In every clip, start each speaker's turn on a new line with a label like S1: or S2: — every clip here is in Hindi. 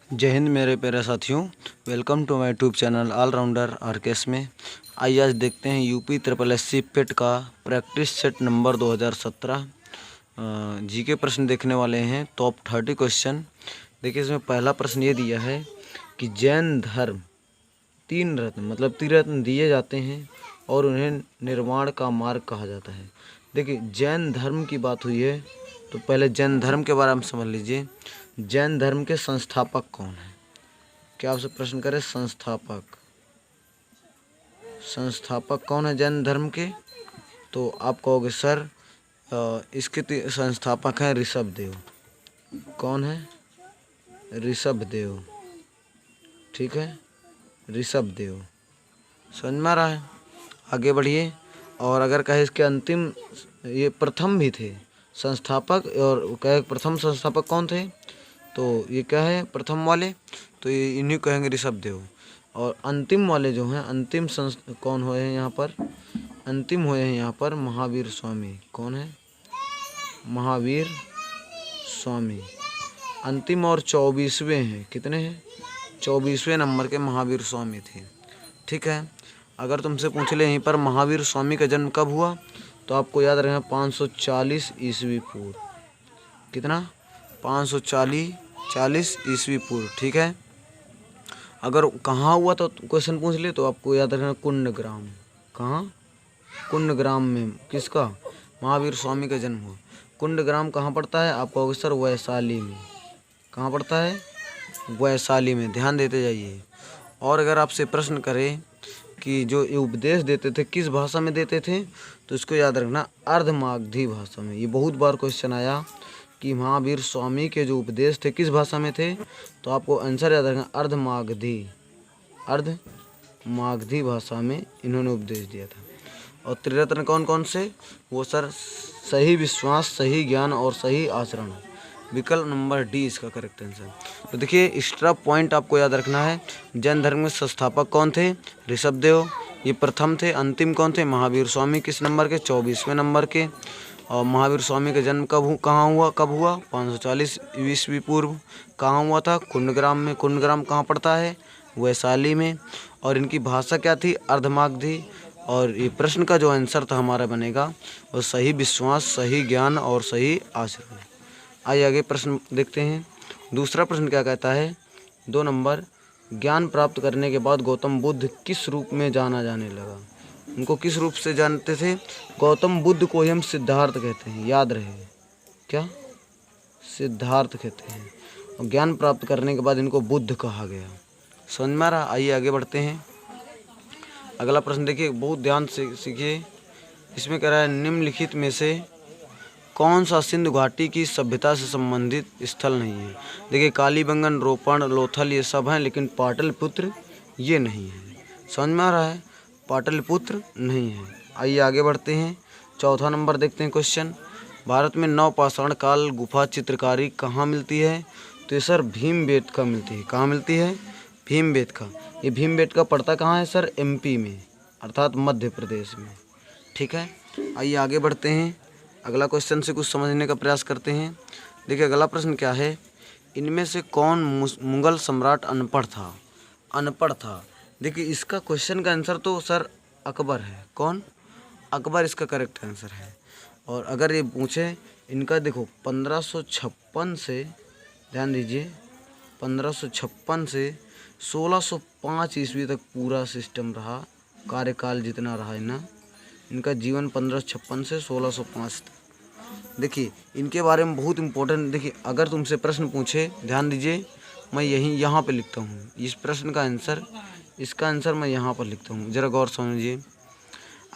S1: जय हिंद मेरे प्यारे साथियों। Welcome to my YouTube channel allrounder RKS में। आइए आज देखते हैं यूपी ट्रिपल एससी पेट का प्रैक्टिस सेट नंबर 2017 जीके प्रश्न देखने वाले हैं। Top 30 question. देखिए, इसमें पहला प्रश्न ये दिया है कि जैन धर्म 3 रत्न मतलब त्रिरत्न दिए जाते हैं और उन्हें निर्वाण का मार्ग कहा जाता है। देखिए, जैन धर्म की बात हुई है तो पहले जैन धर्म के बारे में समझ लीजिए। जैन धर्म के संस्थापक कौन है? क्या आपसे प्रश्न करें, संस्थापक कौन है जैन धर्म के? तो आप कहोगे सर इसके संस्थापक हैं ऋषभदेव। कौन है? ऋषभदेव। ठीक है, ऋषभदेव। समझ में आ रहा है? आगे बढ़िए। और अगर कहे इसके अंतिम, ये प्रथम भी थे संस्थापक, और कहे प्रथम संस्थापक कौन थे तो ये क्या है प्रथम वाले, तो ये इन्हीं कहेंगे ऋषभदेव। और अंतिम वाले जो हैं, अंतिम कौन हुए हैं यहाँ पर? अंतिम हुए हैं यहाँ पर महावीर स्वामी। कौन है? महावीर स्वामी अंतिम और 24वें हैं। कितने हैं? 24वें नंबर के महावीर स्वामी थे। ठीक है। अगर तुमसे पूछ ले यहीं पर महावीर स्वामी का जन्म कब हुआ तो आपको याद रखना 540 ईस्वी पूर्व। कितना? 540 ईस्वी पूर्व। ठीक है। अगर कहाँ हुआ तो क्वेश्चन पूछ ले तो आपको याद रखना कुंडग्राम। कहाँ? कुंडग्राम में किसका? महावीर स्वामी का जन्म हुआ। कुंडग्राम कहाँ पड़ता है? आप कहोगे सर वैशाली में। कहाँ पड़ता है? वैशाली में। ध्यान देते जाइए। और अगर आपसे प्रश्न करें कि जो ये उपदेश देते थे किस भाषा में देते थे तो इसको याद रखना अर्धमागधी भाषा में। ये बहुत बार क्वेश्चन आया कि महावीर स्वामी के जो उपदेश थे किस भाषा में थे, तो आपको आंसर याद रखना अर्धमागधी भाषा में इन्होंने उपदेश दिया था। और त्रिरत्न कौन कौन से? वो सर सही विश्वास, सही ज्ञान और सही आचरण। विकल्प नंबर डी इसका करेक्ट आंसर। तो देखिए, एक्स्ट्रा पॉइंट आपको याद रखना है। जैन धर्म के संस्थापक कौन थे? ऋषभदेव, ये प्रथम थे। अंतिम कौन थे? महावीर स्वामी। किस नंबर के? 24वें नंबर के। और महावीर स्वामी का जन्म कहाँ हुआ? 540 ईस्वी पूर्व। कहाँ हुआ था? कुंडग्राम में। कुंडग्राम कहाँ पड़ता है? वैशाली में। और इनकी भाषा क्या थी? अर्धमागधी। और ये प्रश्न का जो आंसर था हमारा बनेगा वो सही विश्वास, सही ज्ञान और सही आचरण। आइए आगे प्रश्न देखते हैं। दूसरा प्रश्न क्या कहता है? 2 नंबर, ज्ञान प्राप्त करने के बाद गौतम बुद्ध किस रूप में जाना जाने लगा? उनको किस रूप से जानते थे? गौतम बुद्ध को ही हम सिद्धार्थ कहते हैं। याद रहे, क्या? सिद्धार्थ कहते हैं। और ज्ञान प्राप्त करने के बाद इनको बुद्ध कहा गया। समझ में आ रहा? आइए आगे बढ़ते हैं। अगला प्रश्न देखिए, बहुत ध्यान से सीखिए। इसमें कह रहा है निम्नलिखित में से कौन सा सिंधु घाटी की सभ्यता से संबंधित स्थल नहीं है? देखिए, कालीबंगन, रोपण, लोथल ये सब हैं, लेकिन पाटलिपुत्र ये नहीं है। समझ में आ रहा है? पाटलिपुत्र नहीं है। आइए आगे बढ़ते हैं। चौथा नंबर देखते हैं क्वेश्चन। भारत में नवपाषाण काल गुफा चित्रकारी कहाँ मिलती है? तो ये सर भीमबेटका मिलती है। कहाँ मिलती है? भीमबेटका। ये भीमबेटका पड़ता कहाँ है सर? एमपी में, अर्थात मध्य प्रदेश में। ठीक है। आइए आगे बढ़ते हैं। अगला क्वेश्चन से कुछ समझने का प्रयास करते हैं। देखिए, अगला प्रश्न क्या है? इनमें से कौन मुगल सम्राट अनपढ़ था? अनपढ़ था। देखिए, इसका क्वेश्चन का आंसर तो सर अकबर है। कौन? अकबर इसका करेक्ट आंसर है। और अगर ये पूछे इनका, देखो 1556 से, ध्यान दीजिए, 1556 से 1605 ईस्वी तक पूरा सिस्टम रहा, कार्यकाल जितना रहा इनका जीवन 1556 से 1605 तक। देखिए, इनके बारे में बहुत इम्पोर्टेंट। देखिए, अगर तुमसे प्रश्न पूछे, ध्यान दीजिए, मैं यहाँ पे लिखता हूँ इस प्रश्न का आंसर, इसका आंसर मैं यहाँ पर लिखता हूँ, ज़रा गौर समझिए।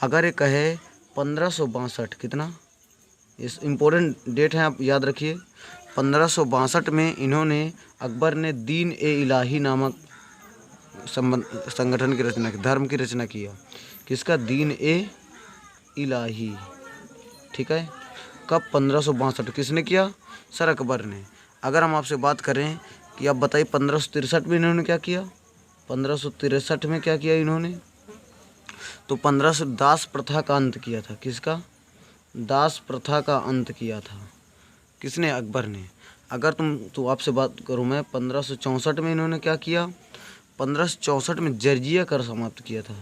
S1: अगर ये कहे 1562, कितना, इस इम्पोर्टेंट डेट है, आप याद रखिए। 1562 में इन्होंने, अकबर ने दीन ए इलाही नामक संगठन की रचना की, धर्म की रचना किया। किसका? दीन ए इलाही। ठीक है। कब? 1562। किसने किया? सर अकबर ने। अगर हम आपसे बात करें कि आप बताइए 1563 में इन्होंने क्या किया? 1563 में क्या किया इन्होंने? तो 1500 दास प्रथा का अंत किया था। किसका? दास प्रथा का अंत किया था। किसने? अकबर ने। अगर तो आपसे बात करूं मैं, 1564 में इन्होंने क्या किया, 1564 में जर्जिया कर समाप्त किया था।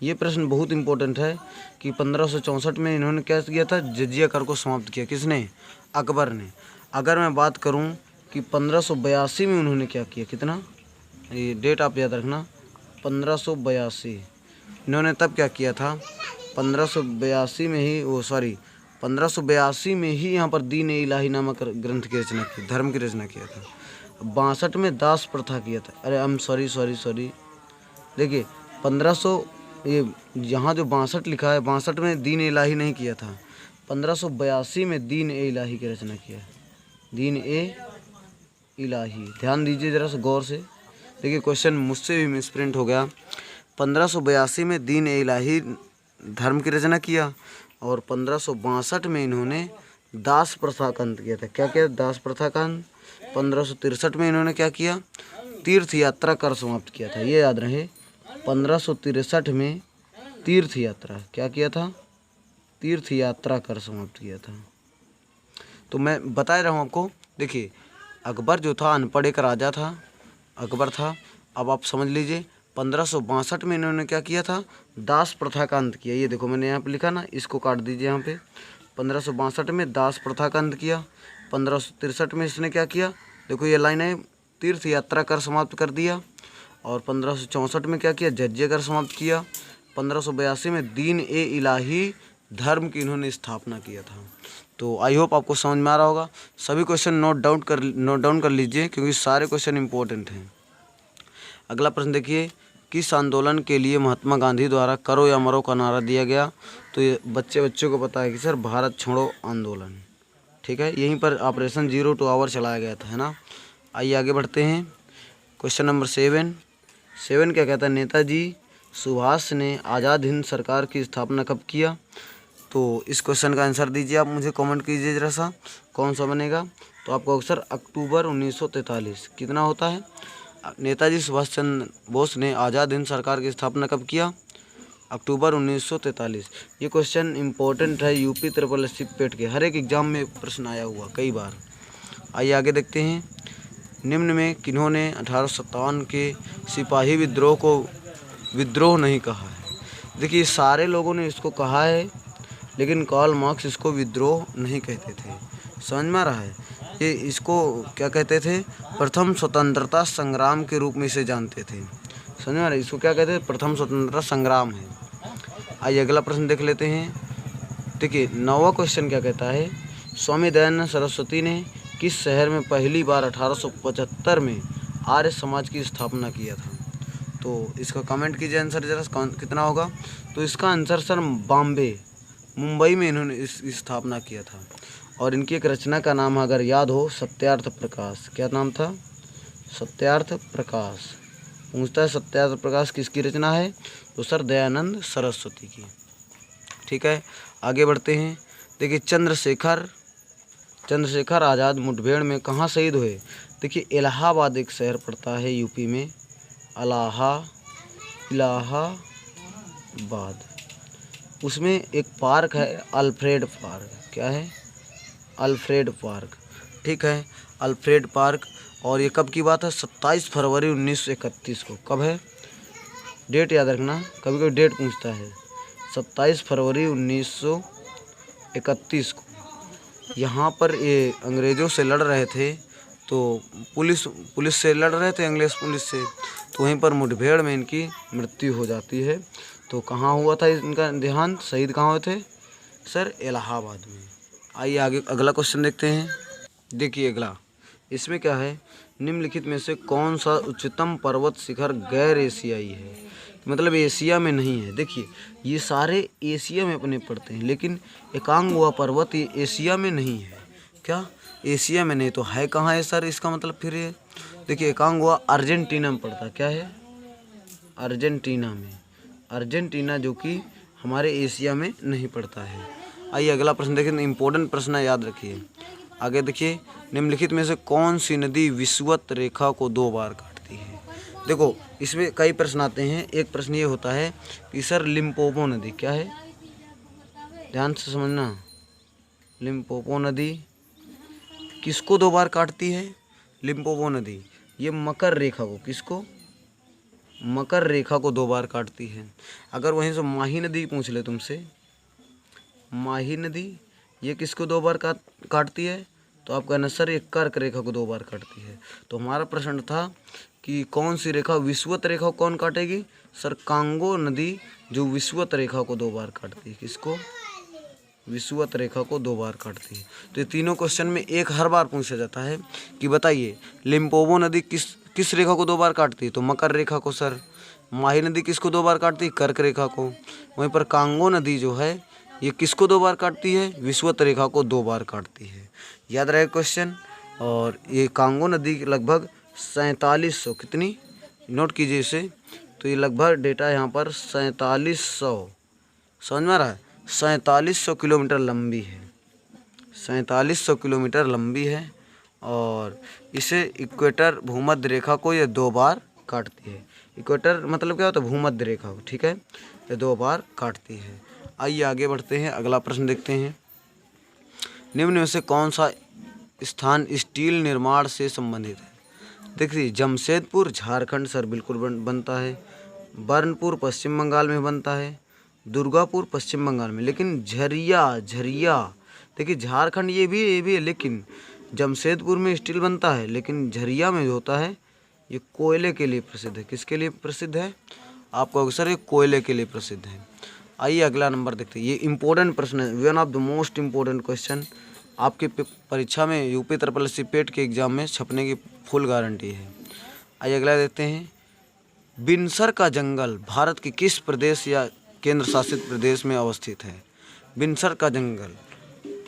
S1: ये प्रश्न बहुत इंपॉर्टेंट है कि 1564 में इन्होंने क्या किया था, जजिया कर को समाप्त किया। किसने? अकबर ने। अगर मैं बात करूं कि 1582 में उन्होंने क्या किया, कितना, ये डेट आप याद रखना, 1582 इन्होंने तब क्या किया था, 1582 में ही 1582 में ही यहाँ पर दीन ए इलाही नामक ग्रंथ की रचना की, धर्म की रचना किया था। 62 में दास प्रथा किया था। अरे आई एम सॉरी, देखिए 1500, ये यहाँ जो 62 लिखा है, 62 में दीन ए इलाही नहीं किया था, 1582 में दीन ए इलाही की रचना किया, दीन ए इलाही। ध्यान दीजिए ज़रा सा गौर से। देखिए क्वेश्चन मुझसे भी मिसप्रिंट हो गया। 1582 में दीन ए इलाही धर्म की रचना किया और 1562 में इन्होंने दास प्रथा का अंत किया था। क्या किया? दास प्रथा का अंत। 1563 में इन्होंने क्या किया? तीर्थ यात्रा कर समाप्त किया था। ये याद रहे, 1563 में तीर्थ यात्रा क्या किया था? तीर्थ यात्रा कर समाप्त किया था। तो मैं बता रहा हूँ आपको। देखिए अकबर जो था अनपढ़ एक राजा था, अकबर था। अब आप समझ लीजिए 1562 में इन्होंने क्या किया था? दास प्रथा का अंत किया। ये देखो मैंने यहाँ पे लिखा ना, इसको काट दीजिए यहाँ पे। 1562 में दास प्रथा का अंत किया। 1563 में इसने क्या किया? देखो ये लाइन है, तीर्थ यात्रा कर समाप्त कर दिया। और 1564 में क्या किया? जज्जे कर समाप्त किया। 1582 में दीन ए इलाही धर्म की इन्होंने स्थापना किया था। तो आई होप आपको समझ में आ रहा होगा। सभी क्वेश्चन नोट डाउन कर लीजिए क्योंकि सारे क्वेश्चन इंपॉर्टेंट हैं। अगला प्रश्न देखिए, किस आंदोलन के लिए महात्मा गांधी द्वारा करो या मरो का नारा दिया गया? तो ये बच्चों को पता है कि सर भारत छोड़ो आंदोलन। ठीक है, यहीं पर ऑपरेशन 0 to आवर चलाया गया था, है ना। आइए आगे बढ़ते हैं। क्वेश्चन नंबर 7 क्या कहता है? नेताजी सुभाष ने आज़ाद हिंद सरकार की स्थापना कब किया? तो इस क्वेश्चन का आंसर दीजिए आप, मुझे कमेंट कीजिए ज़रा सा कौन सा बनेगा। तो आपका आंसर अक्टूबर 1943। कितना होता है? नेताजी सुभाष चंद्र बोस ने आज़ाद हिंद सरकार की स्थापना कब किया? अक्टूबर 1943। ये क्वेश्चन इंपॉर्टेंट है, यूपी SSSC पेट के हर एक एग्जाम में प्रश्न आया हुआ कई बार। आइए आगे देखते हैं। निम्न में किन्होंने 1857 के सिपाही विद्रोह को विद्रोह नहीं कहा है? देखिए सारे लोगों ने इसको कहा है, लेकिन कार्ल मार्क्स इसको विद्रोह नहीं कहते थे। समझ में आ रहा है? ये इसको क्या कहते थे? प्रथम स्वतंत्रता संग्राम के रूप में इसे जानते थे। समझ में आ रहा है? इसको क्या कहते हैं? प्रथम स्वतंत्रता संग्राम है। आइए अगला प्रश्न देख लेते हैं। देखिए 9वां क्वेश्चन क्या कहता है? स्वामी दयानंद सरस्वती ने किस शहर में पहली बार 1875 में आर्य समाज की स्थापना किया था? तो इसका कमेंट कीजिए आंसर जरा कितना होगा। तो इसका आंसर सर बॉम्बे, मुंबई में इन्होंने इस स्थापना किया था। और इनकी एक रचना का नाम अगर याद हो, सत्यार्थ प्रकाश। क्या नाम था? सत्यार्थ प्रकाश। पूछता है सत्यार्थ प्रकाश किसकी रचना है? तो सर दयानंद सरस्वती की। ठीक है, आगे बढ़ते हैं। देखिए चंद्रशेखर आज़ाद मुठभेड़ में कहाँ शहीद हुए? देखिए इलाहाबाद एक शहर पड़ता है यूपी में, इलाहाबाद। उसमें एक पार्क है अल्फ्रेड पार्क। क्या है? Alfred park. ठीक है, अल्फ्रेड पार्क। और ये कब की बात है? 27 फरवरी 1931 को। कब है? डेट याद रखना, कभी कभी डेट पूछता है। 27 फरवरी 1931 को यहाँ पर ये अंग्रेज़ों से लड़ रहे थे। तो पुलिस से लड़ रहे थे, अंग्रेज़ पुलिस से। तो वहीं पर मुठभेड़ में इनकी मृत्यु हो जाती है। तो कहाँ हुआ था इनका देहांत? शहीद कहाँ हुए थे? सर इलाहाबाद में। आइए आगे अगला क्वेश्चन देखते हैं। देखिए अगला, इसमें क्या है? निम्नलिखित में से कौन सा उच्चतम पर्वत शिखर गैर एशियाई है? मतलब एशिया में नहीं है। देखिए ये सारे एशिया में अपने पड़ते हैं, लेकिन एकांगुआ पर्वत ये एशिया में नहीं है। क्या? एशिया में नहीं तो है कहाँ है सर? इसका मतलब फिर ये देखिए एकांगुआ अर्जेंटीना में पड़ता है। क्या है? अर्जेंटीना में। अर्जेंटीना जो कि हमारे एशिया में नहीं पड़ता है। आइए अगला प्रश्न देखिए, इंपॉर्टेंट प्रश्न है, याद रखिए। आगे देखिए, निम्नलिखित में से कौन सी नदी विषुवत रेखा को 2 बार काटती है? देखो इसमें कई प्रश्न आते हैं। एक प्रश्न ये होता है कि सर लिम्पोपो नदी क्या है? ध्यान से समझना, लिम्पोपो नदी किसको 2 बार काटती है? लिम्पोपो नदी। ये मकर रेखा को, किसको? मकर रेखा को 2 बार काटती है। अगर वहीं से माही नदी पूछ ले तुमसे, माही नदी ये किसको 2 बार काटती है? तो आप कहना सर ये कर्क रेखा को 2 बार काटती है। तो हमारा प्रश्न था कि कौन सी रेखा विषुवत रेखा को कौन काटेगी? सर कांगो नदी जो विषुवत रेखा को 2 बार काटती है। किसको? विषुवत रेखा को 2 बार काटती है। तो ये तीनों क्वेश्चन में एक हर बार पूछा जाता है कि बताइए लिम्पोपो नदी किस रेखा को 2 बार काटती है? तो मकर रेखा को सर। माही नदी किसको 2 बार काटती है? कर्क रेखा को। वहीं पर कांगो नदी जो है ये किसको 2 बार काटती है? विषुवत रेखा को 2 बार काटती है। याद रहे क्वेश्चन। और ये कांगो नदी लगभग 4700, कितनी? नोट कीजिए इसे। तो ये लगभग डेटा यहाँ पर 4700, समझ में आ रहा है? 4700 किलोमीटर लंबी है, 4700 किलोमीटर लंबी है। और इसे इक्वेटर भूमध्य रेखा को ये 2 बार काटती है। इक्वेटर मतलब क्या होता है? भूमध्य रेखा को, ठीक है। ये 2 बार काटती है। आइए आगे बढ़ते हैं, अगला प्रश्न देखते हैं। निम्न में से कौन सा स्थान स्टील निर्माण से संबंधित है? देखिए जमशेदपुर झारखंड सर बिल्कुल बनता है। बर्नपुर पश्चिम बंगाल में बनता है। दुर्गापुर पश्चिम बंगाल में। लेकिन झरिया देखिए झारखंड ये भी है, लेकिन जमशेदपुर में स्टील बनता है। लेकिन झरिया में जो होता है ये कोयले के लिए प्रसिद्ध है। किसके लिए प्रसिद्ध है? आपको अक्सर ये कोयले के लिए प्रसिद्ध है। आइए अगला नंबर देखते हैं। ये इंपॉर्टेंट प्रश्न है, one of the most important question. आपके परीक्षा में यूपी SSC पेट के एग्जाम में छपने की फुल गारंटी है। आइए अगला देखते हैं। बिनसर का जंगल भारत के किस प्रदेश या केंद्र शासित प्रदेश में अवस्थित है? बिनसर का जंगल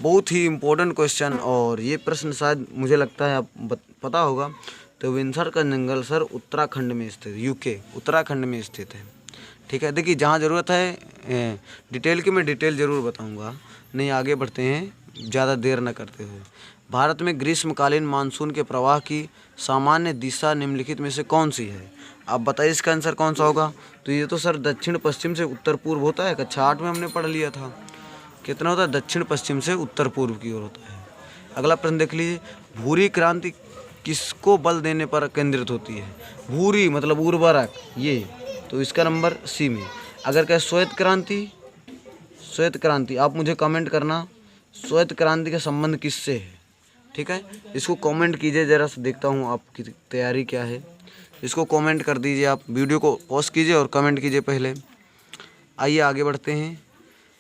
S1: बहुत ही इम्पोर्टेंट क्वेश्चन, और ये प्रश्न शायद मुझे लगता है आप पता होगा। तो बिनसर का जंगल सर उत्तराखंड में स्थित, यूके उत्तराखंड में स्थित है, ठीक है। देखिए जहाँ ज़रूरत है डिटेल की मैं डिटेल ज़रूर बताऊँगा। नहीं आगे बढ़ते हैं ज़्यादा देर न करते हुए। भारत में ग्रीष्मकालीन मानसून के प्रवाह की सामान्य दिशा निम्नलिखित में से कौन सी है? आप बताइए इसका आंसर कौन सा होगा? तो ये तो सर दक्षिण पश्चिम से उत्तर पूर्व होता है। कक्षा 8 में हमने पढ़ लिया था। कितना होता है? दक्षिण पश्चिम से उत्तर पूर्व की ओर होता है। अगला प्रश्न देख लीजिए। भूरी क्रांति किसको बल देने पर केंद्रित होती है? भूरी मतलब उर्वरक, ये तो इसका नंबर सी में। अगर क्या श्वेत क्रांति आप मुझे कमेंट करना, श्वेत क्रांति का संबंध किससे है, ठीक है। इसको कमेंट कीजिए, ज़रा सा देखता हूँ आपकी तैयारी क्या है। इसको कमेंट कर दीजिए, आप वीडियो को पॉज कीजिए और कमेंट कीजिए पहले। आइए आगे बढ़ते हैं।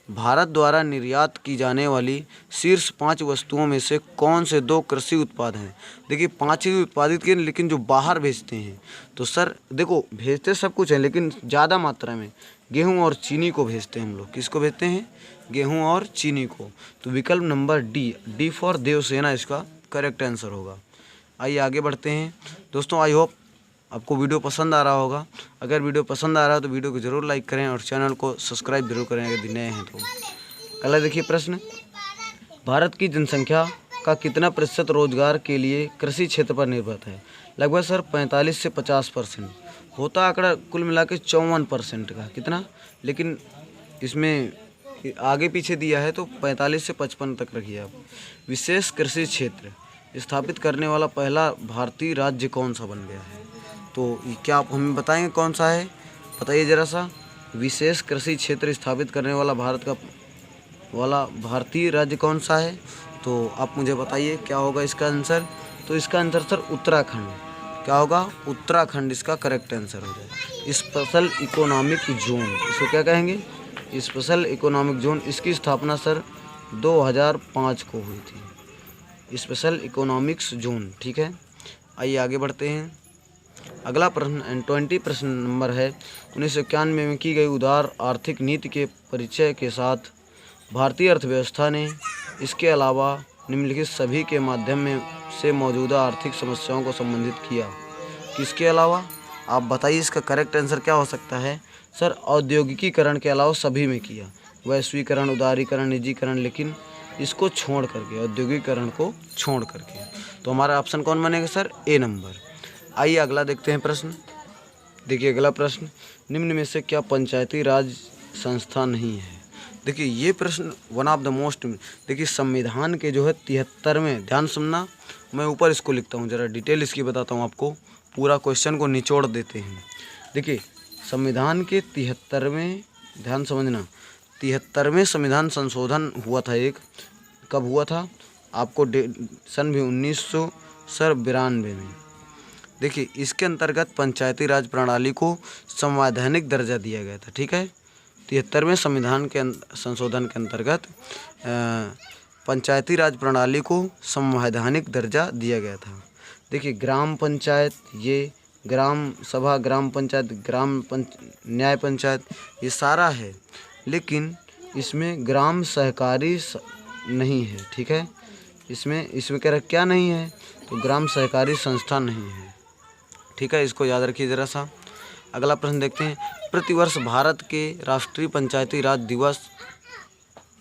S1: भारत द्वारा निर्यात की जाने वाली शीर्ष 5 वस्तुओं में से कौन से 2 कृषि उत्पाद हैं? देखिए 5 ही उत्पादित किए, लेकिन जो बाहर भेजते हैं तो सर देखो भेजते सब कुछ है, लेकिन ज़्यादा मात्रा में गेहूं और चीनी को भेजते हैं हम लोग। किसको भेजते हैं? गेहूं और चीनी को। तो विकल्प नंबर डी फॉर देवसेना इसका करेक्ट आंसर होगा। आइए आगे बढ़ते हैं दोस्तों। आई होप आपको वीडियो पसंद आ रहा होगा। अगर वीडियो पसंद आ रहा है तो वीडियो को ज़रूर लाइक करें और चैनल को सब्सक्राइब जरूर करें अगर नए हैं तो। अगला देखिए प्रश्न। भारत की जनसंख्या का कितना प्रतिशत रोजगार के लिए कृषि क्षेत्र पर निर्भर है? लगभग सर 45 से 50% होता आंकड़ा, कुल मिला के 54% का। कितना? लेकिन इसमें आगे पीछे दिया है तो 45 से 55 तक रखिए आप। विशेष कृषि क्षेत्र स्थापित करने वाला पहला भारतीय राज्य कौन सा बन गया है? तो क्या आप हमें बताएंगे कौन सा है? बताइए ज़रा सा। विशेष कृषि क्षेत्र स्थापित करने वाला भारतीय राज्य कौन सा है? तो आप मुझे बताइए क्या होगा इसका आंसर। तो इसका आंसर सर उत्तराखंड। क्या होगा? उत्तराखंड इसका करेक्ट आंसर हो जाए। स्पेशल इकोनॉमिक जोन, इसको क्या कहेंगे? Special economic zone. इसकी स्थापना सर 2005 को हुई थी, स्पेशल इकोनॉमिक्स जोन, ठीक है। आइए आगे बढ़ते हैं। अगला प्रश्न 20 प्रश्न नंबर है। 1991 में की गई उदार आर्थिक नीति के परिचय के साथ भारतीय अर्थव्यवस्था ने इसके अलावा निम्नलिखित सभी के माध्यम से मौजूदा आर्थिक समस्याओं को संबोधित किया। किसके अलावा? आप बताइए इसका करेक्ट आंसर क्या हो सकता है? सर औद्योगिकीकरण के अलावा सभी में किया। वैश्वीकरण, उदारीकरण, निजीकरण, लेकिन इसको छोड़ करके, औद्योगिकीकरण को छोड़ करके। तो हमारा ऑप्शन कौन बनेगा सर? ए नंबर। आइए अगला देखते हैं प्रश्न। देखिए अगला प्रश्न। निम्न में से क्या पंचायती राज संस्था नहीं है? देखिए ये प्रश्न वन ऑफ द मोस्ट, देखिए संविधान के जो है 73वें, ध्यान सुनना, मैं ऊपर इसको लिखता हूँ, ज़रा डिटेल इसकी बताता हूँ आपको, पूरा क्वेश्चन को निचोड़ देते हैं। देखिए संविधान के 73वें, ध्यान समझना, 73वें संविधान संशोधन हुआ था एक, कब हुआ था आपको, सन भी 1992 में। देखिए इसके अंतर्गत पंचायती राज प्रणाली को संवैधानिक दर्जा दिया गया था, ठीक है। 73वें संविधान के संशोधन के अंतर्गत पंचायती राज प्रणाली को संवैधानिक दर्जा दिया गया था। देखिए ग्राम पंचायत, ये ग्राम सभा, ग्राम पंचायत, न्याय पंचायत, ये सारा है, लेकिन इसमें ग्राम सहकारी नहीं है, ठीक है। इसमें कह रहा क्या नहीं है, तो ग्राम सहकारी संस्था नहीं है, ठीक है, इसको याद रखिए ज़रा सा। अगला प्रश्न देखते हैं, प्रतिवर्ष भारत के राष्ट्रीय पंचायती राज दिवस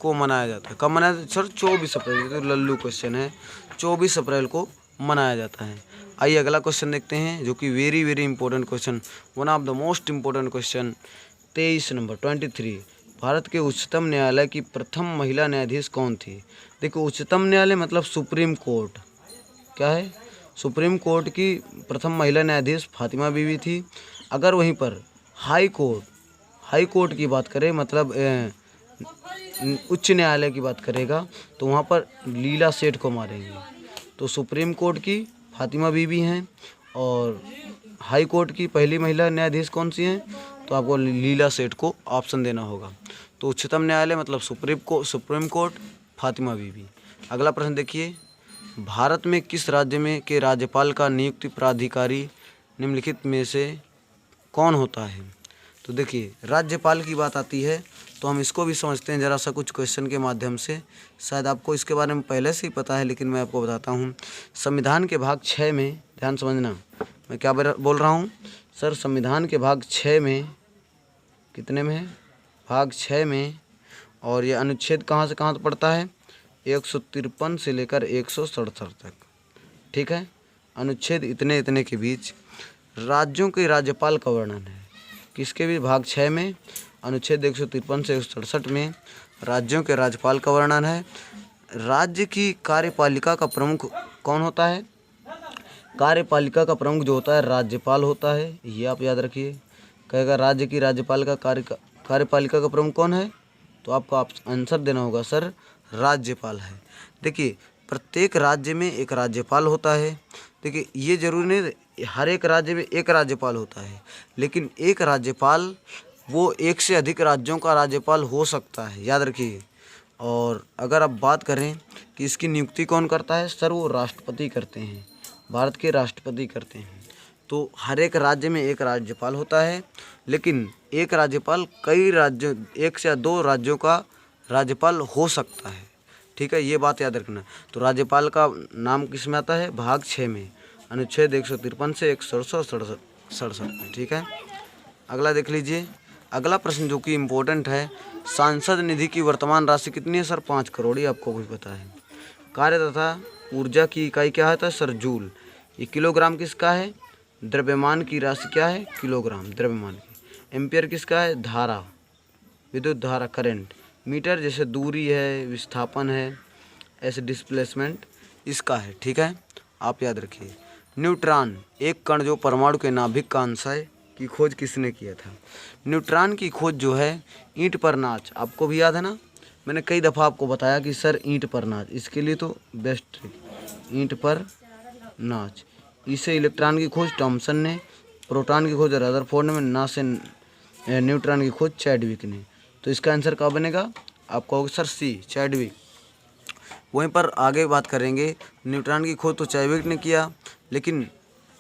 S1: को मनाया जाता है, कब मनाया जाता है सर? 24 अप्रैल, तो लल्लू क्वेश्चन है, 24 अप्रैल को मनाया जाता है। आइए अगला क्वेश्चन देखते हैं, जो कि very very important question, one of the most important question. 23 number 23, Bharat के उच्चतम न्यायालय की प्रथम महिला न्यायाधीश कौन थी? देखो उच्चतम न्यायालय मतलब सुप्रीम कोर्ट, क्या है, सुप्रीम कोर्ट की प्रथम महिला न्यायाधीश फातिमा बीवी थी। अगर वहीं पर हाई कोर्ट की बात करें, मतलब उच्च न्यायालय की बात करेगा, तो वहाँ पर लीला सेठ को मारेंगे। तो सुप्रीम कोर्ट की फातिमा बीवी हैं, और हाई कोर्ट की पहली महिला न्यायाधीश कौन सी हैं, तो आपको लीला सेठ को ऑप्शन देना होगा। तो उच्चतम न्यायालय मतलब सुप्रीम कोर्ट, फातिमा बीवी। अगला प्रश्न देखिए, भारत में किस राज्य में के राज्यपाल का नियुक्ति प्राधिकारी निम्नलिखित में से कौन होता है? तो देखिए राज्यपाल की बात आती है तो हम इसको भी समझते हैं ज़रा सा कुछ क्वेश्चन के माध्यम से। शायद आपको इसके बारे में पहले से ही पता है, लेकिन मैं आपको बताता हूँ। संविधान के भाग 6 में, ध्यान समझना मैं क्या बोल रहा हूँ सर, संविधान के भाग 6 में, कितने में है, भाग 6 में, और ये अनुच्छेद कहाँ से कहाँ तक पड़ता है, 153 से लेकर 167 तक, ठीक है। अनुच्छेद इतने इतने के बीच राज्यों के राज्यपाल का वर्णन है, किसके भी भाग 6 में, अनुच्छेद 153 से 167 में राज्यों के राज्यपाल का वर्णन है। राज्य की कार्यपालिका का प्रमुख कौन होता है? कार्यपालिका का प्रमुख जो होता है राज्यपाल होता है, ये आप याद रखिए। कहेगा राज्य की राज्यपाल का कार्यपालिका का प्रमुख कौन है, तो आपको आंसर देना होगा सर राज्यपाल है। देखिए प्रत्येक राज्य में एक राज्यपाल होता है। देखिए ये जरूरी नहीं हर एक राज्य में एक राज्यपाल होता है, लेकिन एक राज्यपाल वो एक से अधिक राज्यों का राज्यपाल हो सकता है, याद रखिए। और अगर आप बात करें कि इसकी नियुक्ति कौन करता है, सर वो राष्ट्रपति करते हैं, भारत के राष्ट्रपति करते हैं। तो हर एक राज्य में एक राज्यपाल होता है, लेकिन एक राज्यपाल कई राज्यों, एक से दो राज्यों का राज्यपाल हो सकता है, ठीक है, ये बात याद रखना। तो राज्यपाल का नाम किस में आता है, भाग 6 में, अनुच्छेद 153 से 167 में, ठीक है। अगला देख लीजिए, अगला प्रश्न जो कि इम्पोर्टेंट है, सांसद निधि की वर्तमान राशि कितनी है सर? 5 करोड़, ये आपको कुछ पता है। कार्य तथा ऊर्जा की इकाई क्या है सर? जूल। ये किलोग्राम किसका है? द्रव्यमान की राशि क्या है? किलोग्राम द्रव्यमान की। एम्पियर किसका है? धारा, विद्युत धारा, करंट। मीटर जैसे दूरी है, विस्थापन है, ऐसे डिस्प्लेसमेंट इसका है, ठीक है, आप याद रखिए। न्यूट्रॉन, एक कण जो परमाणु के नाभिक का अंश है, की खोज किसने किया था? न्यूट्रॉन की खोज जो है ईंट पर नाच, आपको भी याद है ना, मैंने कई दफ़ा आपको बताया कि सर ईंट पर नाच, इसके लिए तो बेस्ट ट्रिक, ईंट पर नाच। इसे इलेक्ट्रॉन की खोज थॉमसन ने, प्रोटॉन की खोज रदरफोर्ड ने, ना से न्यूट्रॉन की खोज चैडविक ने। तो इसका आंसर क्या बनेगा? आप कहोगे सर सी, चैडविक। वहीं पर आगे बात करेंगे, न्यूट्रॉन की खोज तो चैडविक ने किया, लेकिन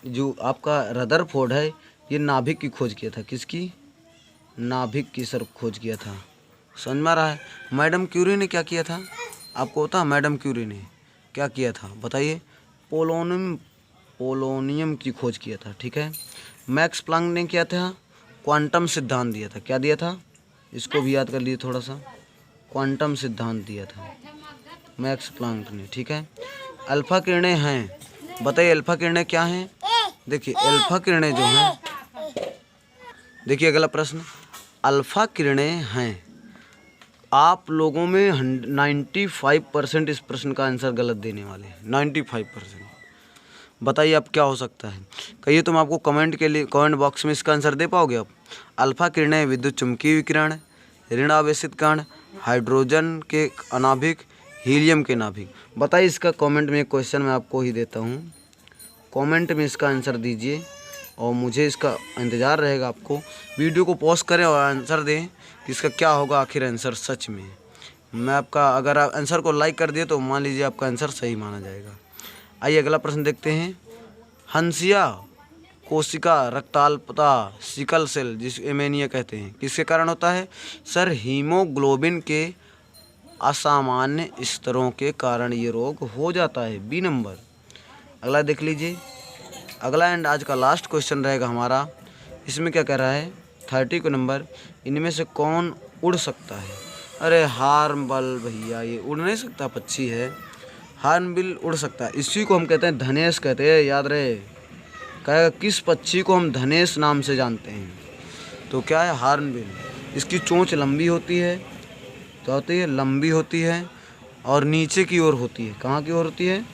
S1: जो आपका रदरफोर्ड है ये नाभिक की खोज किया था। किसकी? नाभिक की सर खोज किया था, समझ में आ रहा है। मैडम क्यूरी ने क्या किया था, आपको पता? मैडम क्यूरी ने क्या किया था बताइए? पोलोनियम की खोज किया था, ठीक है। मैक्स प्लांक ने क्या था? क्वांटम सिद्धांत दिया था। क्या दिया था? इसको भी याद कर लिए थोड़ा सा, क्वांटम सिद्धांत दिया था मैक्स प्लांक ने, ठीक है। अल्फा किरणें हैं, बताइए अल्फा किरणें क्या हैं? देखिए अल्फा किरणें जो हैं, देखिए अगला प्रश्न, अल्फा किरणें हैं, आप लोगों में 95% इस प्रश्न का आंसर गलत देने वाले हैं। 95%। बताइए अब क्या हो सकता है। कहिए तुम आपको कमेंट बॉक्स में इसका आंसर दे पाओगे आप। अल्फा किरणें, विद्युत चुम्बकीय विकिरण, ऋण आवेशित कण, हाइड्रोजन के अनाभिक, हीलियम के नाभिक। बताइए इसका कमेंट में। क्वेश्चन मैं आपको ही देता हूँ, कमेंट में इसका आंसर दीजिए और मुझे इसका इंतज़ार रहेगा। आपको वीडियो को पॉज करें और आंसर दें कि इसका क्या होगा आखिर आंसर सच में। मैं आपका अगर आप आंसर को लाइक कर दिए तो मान लीजिए आपका आंसर सही माना जाएगा। आइए अगला प्रश्न देखते हैं। हंसिया कोशिका रक्ताल्पता, सिकल सेल जिस एनीमिया कहते हैं, किसके कारण होता है? सर हीमोग्लोबिन के असामान्य स्तरों के कारण ये रोग हो जाता है। B number. अगला देख लीजिए। अगला एंड आज का लास्ट क्वेश्चन रहेगा हमारा। इसमें क्या कह रहा है 30 को नंबर, इनमें से कौन उड़ सकता है? अरे हार्नबिल भैया, ये उड़ नहीं सकता, पक्षी है। हार्नबिल उड़ सकता है, इसी को हम कहते हैं धनेश कहते हैं, याद रहे। कहेगा किस पक्षी को हम धनेश नाम से जानते हैं? तो क्या है? हार्नबिल। इसकी चोंच लंबी होती है, क्या होती है? लंबी होती है और नीचे की ओर होती है। कहाँ की ओर होती है?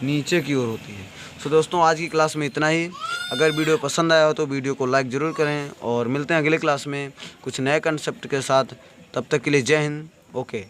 S1: नीचे की ओर होती है। तो दोस्तों आज की क्लास में इतना ही। अगर वीडियो पसंद आया हो तो वीडियो को लाइक ज़रूर करें और मिलते हैं अगले क्लास में कुछ नए कंसेप्ट के साथ। तब तक के लिए जय हिंद। ओके।